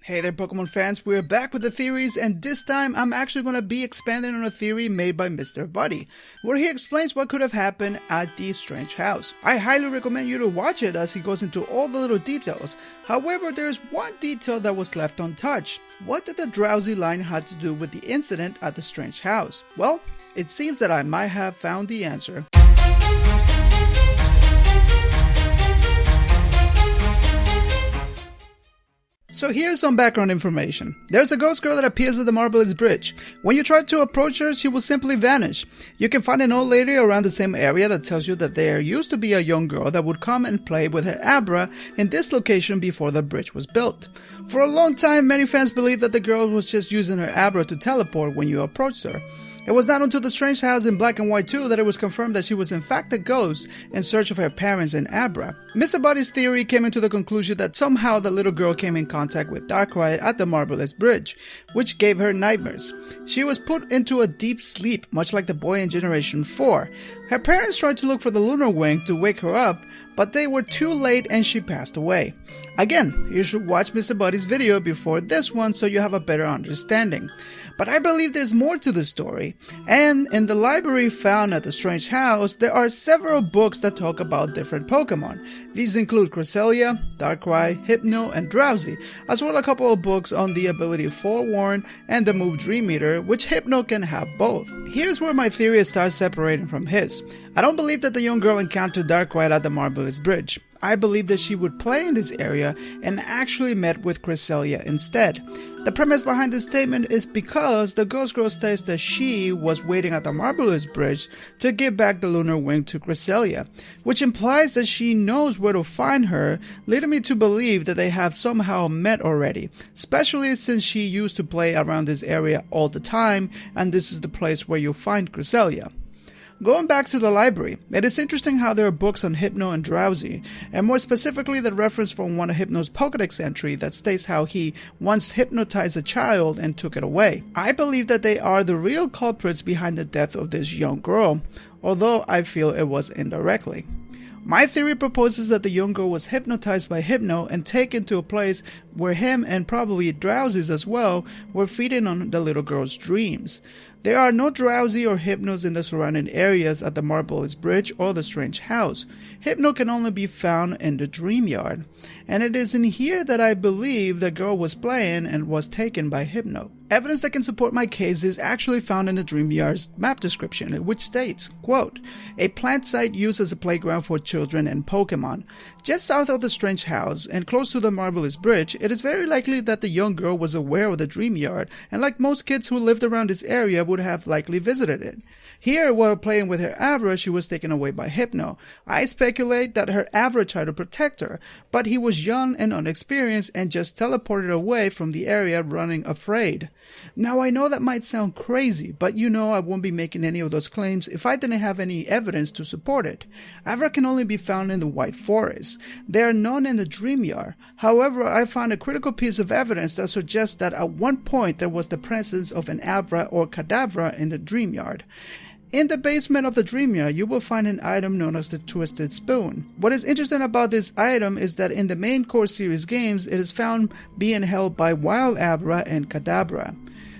Hey there Pokemon fans, we're back with the theories, and this time I'm actually going to be expanding on a theory made by Mr. Buddy, where he explains what could have happened at the strange house. I highly recommend you to watch it as he goes into all the little details. However, there's one detail that was left untouched. What did the drowsy line have to do with the incident at the strange house? Well, it seems that I might have found the answer. So here's some background information. There's a ghost girl that appears at the Marvelous Bridge. When you try to approach her, she will simply vanish. You can find an old lady around the same area that tells you that there used to be a young girl that would come and play with her Abra in this location before the bridge was built. For a long time, many fans believed that the girl was just using her Abra to teleport when you approached her. It was not until the strange house in Black and White 2 that it was confirmed that she was in fact a ghost in search of her parents and Abra. Mr. Buddy's theory came into the conclusion that somehow the little girl came in contact with Darkrai at the Marvelous Bridge, which gave her nightmares. She was put into a deep sleep, much like the boy in Generation 4. Her parents tried to look for the Lunar Wing to wake her up, but they were too late and she passed away. Again, you should watch Mr. Buddy's video before this one so you have a better understanding. But I believe there's more to the story, and in the library found at the strange house, there are several books that talk about different Pokemon. These include Cresselia, Darkrai, Hypno, and Drowsy, as well as a couple of books on the ability Forewarn and the move Dream Eater, which Hypno can have both. Here's where my theory starts separating from his. I don't believe that the young girl encountered Darkrai at the Marvelous Bridge. I believe that she would play in this area and actually met with Cresselia instead. The premise behind this statement is because the ghost girl states that she was waiting at the Marvelous Bridge to give back the Lunar Wing to Cresselia, which implies that she knows where to find her, leading me to believe that they have somehow met already, especially since she used to play around this area all the time, and this is the place where you'll find Cresselia. Going back to the library, it is interesting how there are books on Hypno and Drowsy, and more specifically the reference from one of Hypno's Pokédex entry that states how he once hypnotized a child and took it away. I believe that they are the real culprits behind the death of this young girl, although I feel it was indirectly. My theory proposes that the young girl was hypnotized by Hypno and taken to a place where him and probably Drowsy's as well were feeding on the little girl's dreams. There are no Drowsy or Hypnos in the surrounding areas at the Marvelous Bridge or the strange house. Hypno can only be found in the Dream Yard, and it is in here that I believe the girl was playing and was taken by Hypno. Evidence that can support my case is actually found in the Dream Yard's map description, which states, quote, "A plant site used as a playground for children and Pokemon. Just south of the strange house and close to the Marvelous Bridge, it is very likely that the young girl was aware of the Dream Yard, and like most kids who lived around this area would have likely visited it. Here, while playing with her Abra, she was taken away by Hypno. I speculate that her Abra tried to protect her, but he was young and unexperienced and just teleported away from the area running afraid. Now I know that might sound crazy, but you know I won't be making any of those claims if I didn't have any evidence to support it. Abra can only be found in the White Forest. There are none in the Dream Yard. However, I found a critical piece of evidence that suggests that at one point there was the presence of an Abra or Kadabra in the Dream Yard. In the basement of the Dream Yard, you will find an item known as the Twisted Spoon. What is interesting about this item is that in the main core series games, it is found being held by Wild Abra and Kadabra.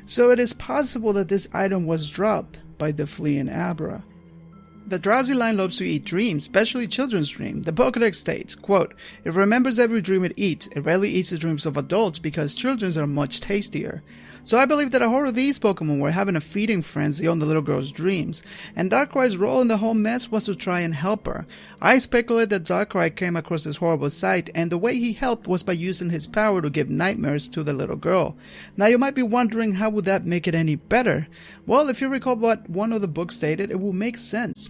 So it is possible that this item was dropped by the fleeing Abra. The Drowsy line loves to eat dreams, especially children's dreams. The Pokédex states, quote, "It remembers every dream it eats. It rarely eats the dreams of adults because children's are much tastier." So I believe that a whole of these Pokemon were having a feeding frenzy on the little girl's dreams, and Darkrai's role in the whole mess was to try and help her. I speculate that Darkrai came across this horrible sight, and the way he helped was by using his power to give nightmares to the little girl. Now you might be wondering, how would that make it any better? Well, if you recall what one of the books stated, it will make sense.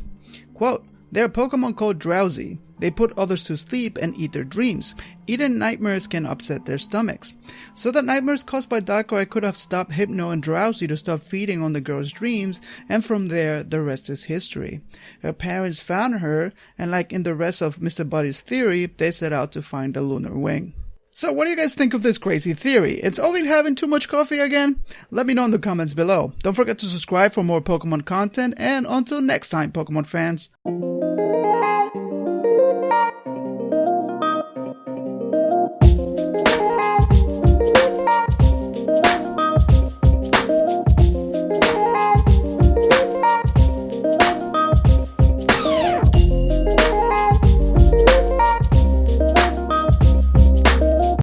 Quote, "There are Pokemon called Drowsy. They put others to sleep and eat their dreams. Eating nightmares can upset their stomachs. So the nightmares caused by Darkrai could have stopped Hypno and Drowsy to stop feeding on the girl's dreams, and from there, the rest is history. Her parents found her, and like in the rest of Mr. Buddy's theory, they set out to find the Lunar Wing." So what do you guys think of this crazy theory? It's Ovid having too much coffee again? Let me know in the comments below. Don't forget to subscribe for more Pokemon content, and until next time, Pokemon fans.